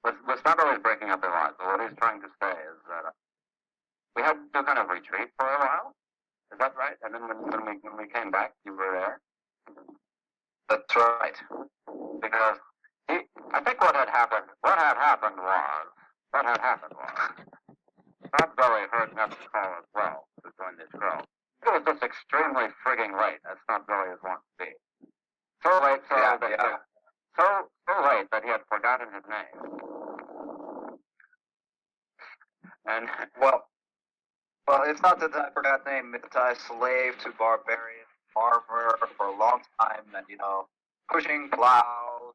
with Snotbelly is breaking up a lot, but what he's trying to say is that we had to kind of retreat for a while. Is that right? And then when we came back, you were there. That's right. Because I think what had happened was Snotbelly heard Neb's call as well to join this girl. It was just extremely frigging late, as Snotbelly is wont to be. So late, so late that he had forgotten his name. And well, it's not that I forgot name. It's I slave to barbarian farmer for a long time, and pushing plow.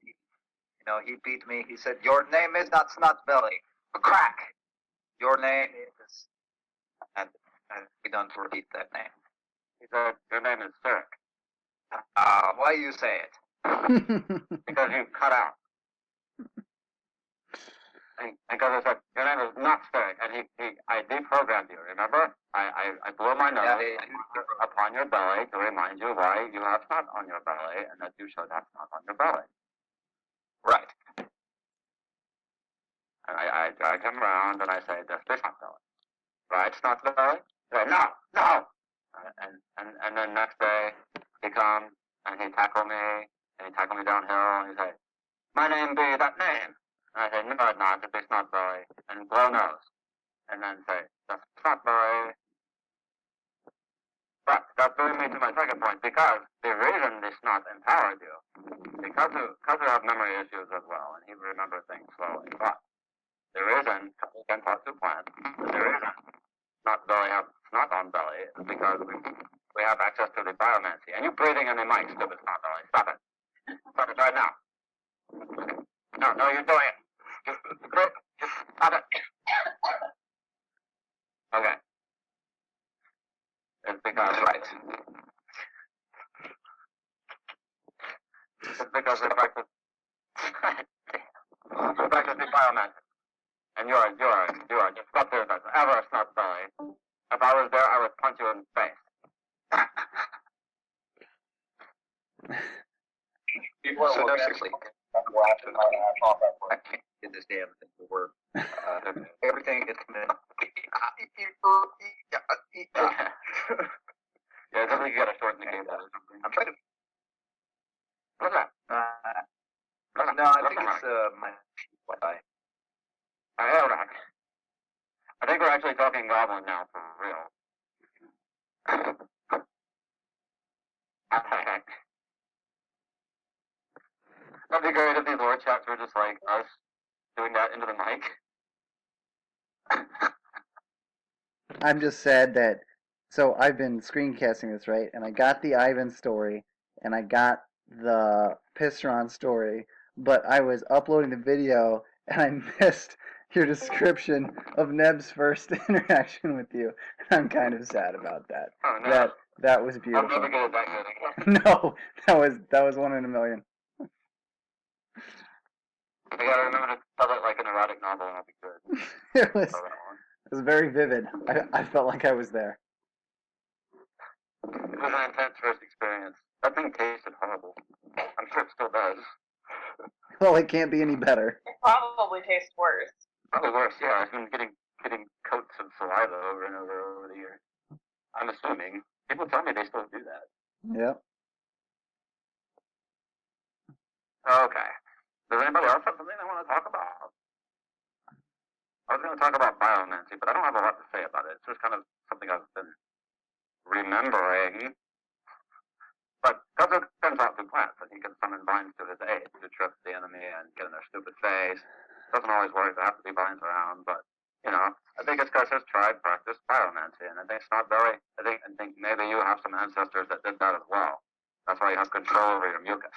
He beat me. He said, "Your name is not Snotbelly." Crack. Your name is, and we don't repeat that name. He said, "Your name is Sirk." Why you say it? Because you cut out. Because I said, "Your name is not Sirk," and I deprogrammed you. Remember? I blew my nose upon your belly to remind you why you have snot on your belly, and that you should have snot on your belly. Right. And I drag him around and I say, "Just be Snotbelly." Right, Snotbelly? He said, "No, no!" And then next day, he comes and he tackle me, and he tackle me downhill, and he say, "My name be that name." And I say, "No, it's not, it be Snotbelly," and blow nose. And then say, "Just Snotbelly." But that brings me to my second point, because the reason this snot empowered you, because you have memory issues as well, and he remembers things slowly, but the reason you can talk to plants, the reason Snotbelly have snot on belly is because we have access to the biomancy. And you breathing in the mic, stupid Snotbelly. Stop it. Stop it right now. No, you're doing it. Just stop it. Okay. It's because right. It's because we practice the biomancy. And you are just stop there as ever a Snotbelly. If I was there, I would punch you in the face. People are seriously laughing I can't get this damn thing to work. Everything is Yeah, I think you gotta shorten the game or something. I'm trying to. What's that? No, I think it's my Wi-Fi. I think we're actually talking Goblin now for real. That'd be great if these lore chats were just like us doing that into the mic. I'm just sad that, so I've been screencasting this, right? And I got the Ivan story, and I got the Pistron story, but I was uploading the video, and I missed your description of Neb's first interaction with you. I'm kind of sad about that. Oh, no. That was beautiful. I'll never get it back good again. No, that was one in a million. I gotta remember to tell it like an erotic novel, and I'll be good. It was very vivid. I felt like I was there. It was an intense first experience. That thing tasted horrible. I'm sure it still does. Well, it can't be any better. It probably tastes worse. Probably worse, yeah. I've been getting coats of saliva over and over the years. I'm assuming. People tell me they still do that. Yep. Okay. Does anybody else have something they want to talk about? I was going to talk about biomancy, but I don't have a lot to say about it. It's just kind of something I've been remembering. But Kudzu turns out to plants, and he can summon vines to his aid to trip the enemy and get in their stupid face. Doesn't always work. There have to be vines around, but I think it's because his tribe practiced biomancy, and I think Snotbelly. I think maybe you have some ancestors that did that as well. That's why you have control over your mucus.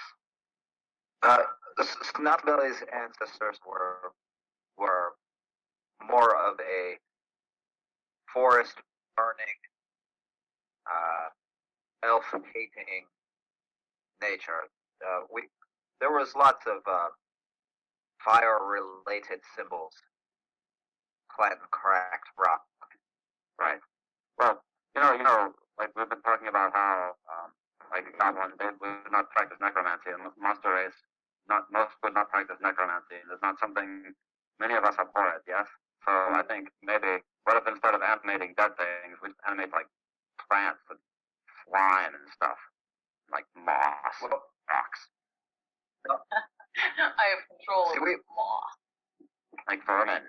Snotbelly's ancestors were more of a forest burning, elf hating nature. There was lots of fire related symbols. Clan cracked rock. Right. Well, like we've been talking about how like goblins they would not practice necromancy, and monster race most would not practice necromancy. There's not something Many of us are for it, yes? So I think maybe, what if instead of animating dead things, we just animate like plants and slime and stuff? Like moss, rocks. I have control See, over we- moss. Like vermin,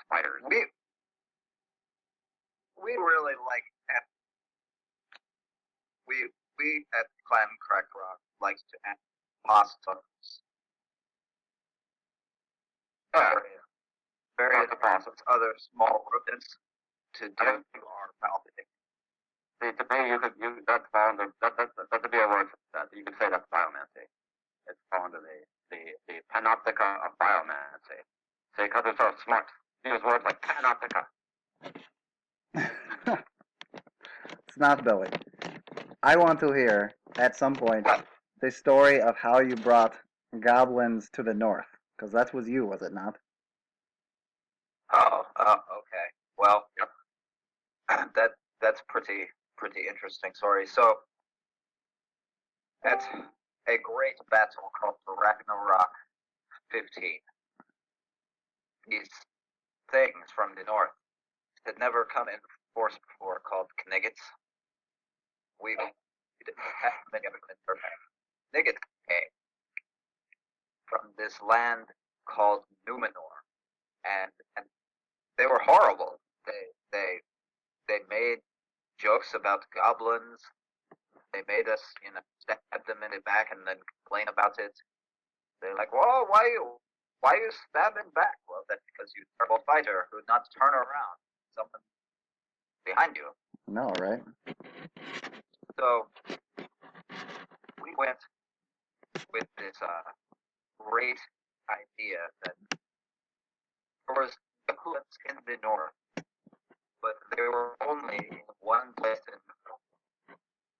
spiders. We really like we at Clan Crack Rock likes to add possums, Yeah, various possums. other small rodents to do I think- our palpitation. See, to me, that's fall under, that would be a word for that. You could say that's biomancy. It's fall under the panoptica of biomancy. See, because it's so smart. Use words like panoptica. Snotbelly, I want to hear at some point the story of how you brought goblins to the north, because that was you, was it not? Oh, okay. Well, that's pretty interesting story. So, at a great battle called the Ragnarok 15, these things from the north had never come in force before, called Kniggets. We didn't have many of them in their name. Kniggets came from this land called Numenor, and they were horrible. They made jokes about goblins. They made us, stab them in the back and then complain about it. They're like, "Well, why you stabbing back?" Well, that's because you're a terrible fighter who not turn around. Someone behind you. No, right? So we went with this great idea that there was goblins in the north, but they were only in one place in the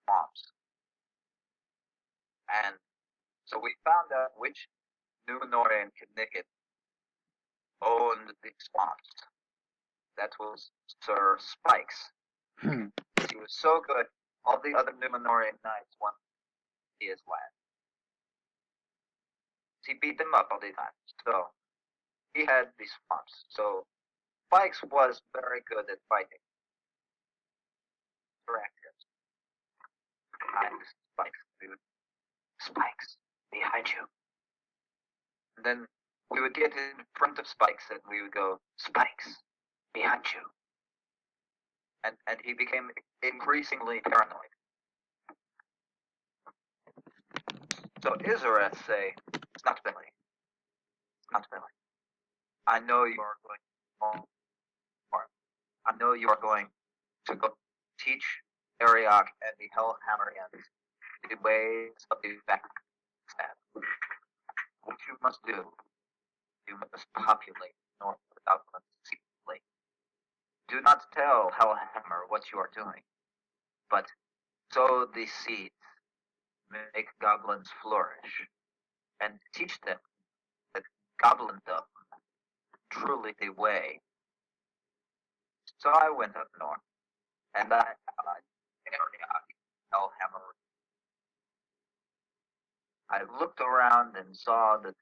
swamps. And so we found out which Numenorian Knicket owned the swamps. That was Sir Spikes. He was so good, all the other Numenorian knights wanted to see his land. He beat them up all the time. So he had the swamps. So Spikes was very good at fighting. Correct. Behind Spikes, we would Spikes behind you. And then we would get in front of Spikes and we would go, Spikes behind you. And he became increasingly paranoid. So Isareth say, Snotbelly, I know you are going I know you are going to go teach Ariok and the Hellhammerians the ways of the backstab. What you must do, you must populate north without secretly. Do not tell Hellhammer what you are doing, but sow the seeds, make goblins flourish, and teach them that goblindom truly the way. So I went up north, and I allied Ariok, Hellhammer. I looked around and saw that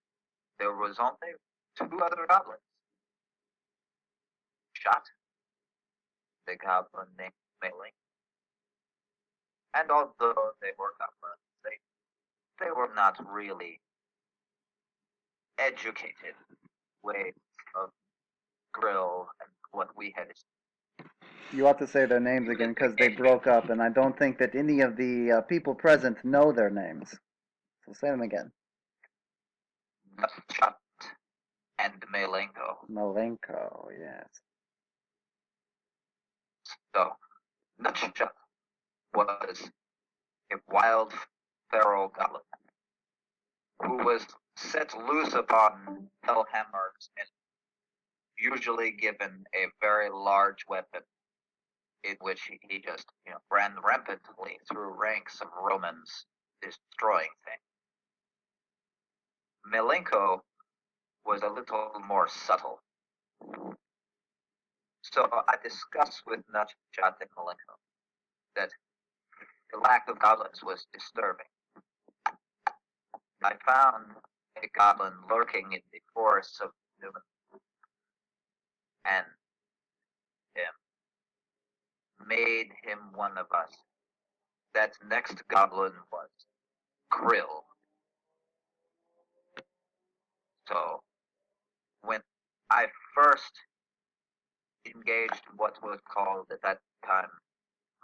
there was only 2 other goblins. Shot the goblin named Mailing. And although they were goblins, they were not really educated ways of grill and what we had. You ought to say their names again because they broke up, and I don't think that any of the people present know their names. So say them again. Nutshot and Malenko. Malenko, yes. So, Nutshot was a wild feral goblin who was set loose upon Hellhammers and usually given a very large weapon in which he just ran rampantly through ranks of Romans, destroying things. Malenko was a little more subtle. So I discussed with Nutshot and Malenko that the lack of goblins was disturbing. I found a goblin lurking in the forests of Numenor. and him, made him one of us. That next goblin was Krill. So, when I first engaged what was called at that time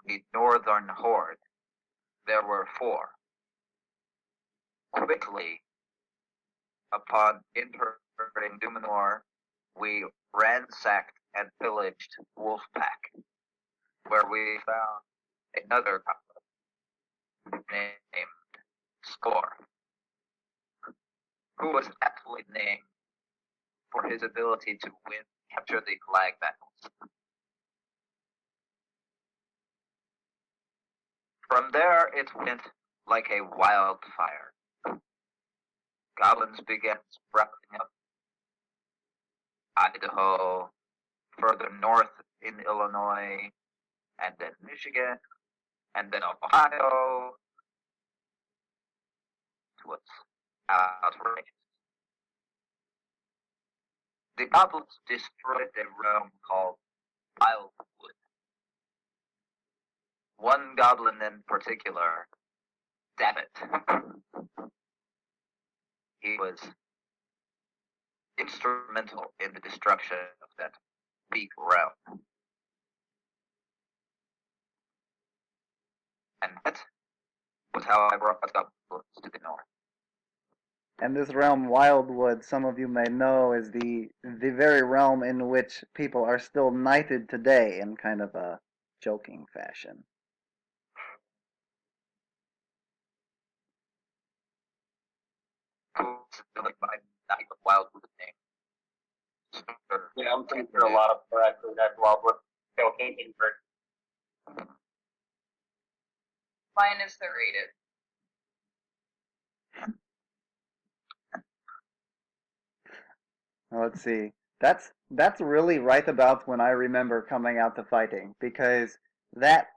the Northern Horde, there were 4. Quickly, upon entering Numenor, we ransacked and pillaged Wolfpack, where we found another goblin named Score, who was aptly named for his ability to capture the flag battles. From there, it went like a wildfire. Goblins began sprouting up. Idaho, further north in Illinois, and then Michigan, and then Ohio. It was outrageous. The goblins destroyed a realm called Wildwood. One goblin in particular, Dammit, he was instrumental in the destruction of that big realm. And that was how I brought goblins to the north. And this realm, Wildwood, some of you may know, is the very realm in which people are still knighted today in kind of a joking fashion. Like my Knight of Wildwood name. Yeah, I'm pretty sure a lot of people actually had Wildwood still thinking for Mine is the rated. Let's see. That's really right about when I remember coming out to fighting, because that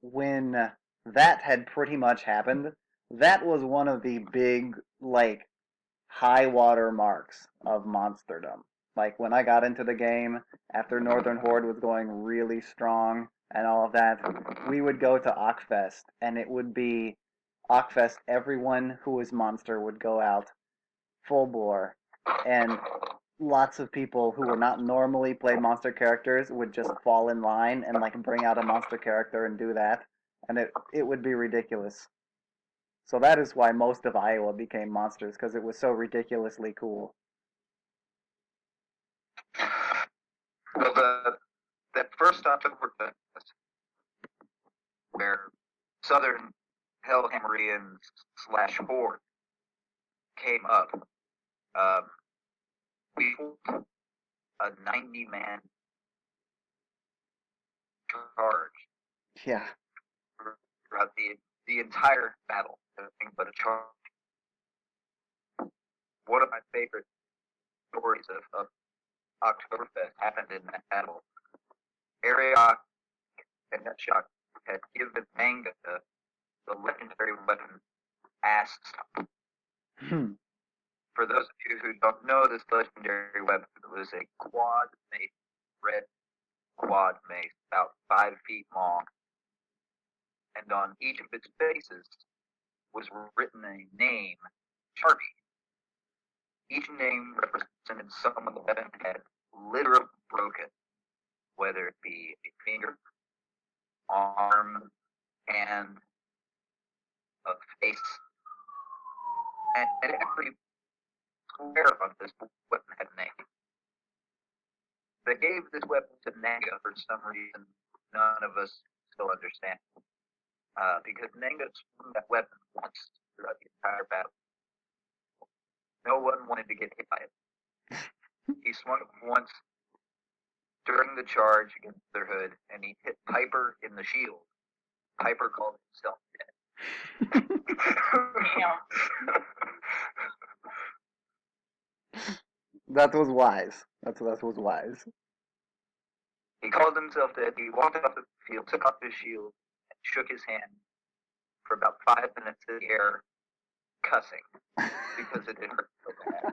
when that had pretty much happened, that was one of the big like high water marks of monsterdom. Like when I got into the game after Northern Horde was going really strong and all of that, we would go to Ockfest and it would be Ockfest, everyone who was monster would go out full bore, and lots of people who were not normally play monster characters would just fall in line and like bring out a monster character and do that, and it would be ridiculous. So that is why most of Iowa became monsters, because it was so ridiculously cool. Well, that first Oktoberfest, where Southern Hellhammerians / Horde came up, we fought a 90-man charge Yeah. throughout the entire battle, nothing but a charge. One of my favorite stories of Oktoberfest happened in that battle. Ariok and Nutshot had given Manga the legendary weapon Ass. For those of you who don't know, this legendary weapon was a quad mace, red quad mace, about 5 feet long, and on each of its faces was written a name, Sharpie. Each name represented someone the weapon had literally broken, whether it be a finger, arm, hand, a face, and every square on this weapon had a name. They gave this weapon to Nanga for some reason none of us still understand. Because Nanga swung that weapon once throughout the entire battle. No one wanted to get hit by it. He swung it once during the charge against their hood, and he hit Piper in the shield. Piper called himself dead. That was wise. That was wise. He called himself dead. He walked off the field, took off his shield, and shook his hand for about 5 minutes in the air, cussing because it didn't hurt so bad.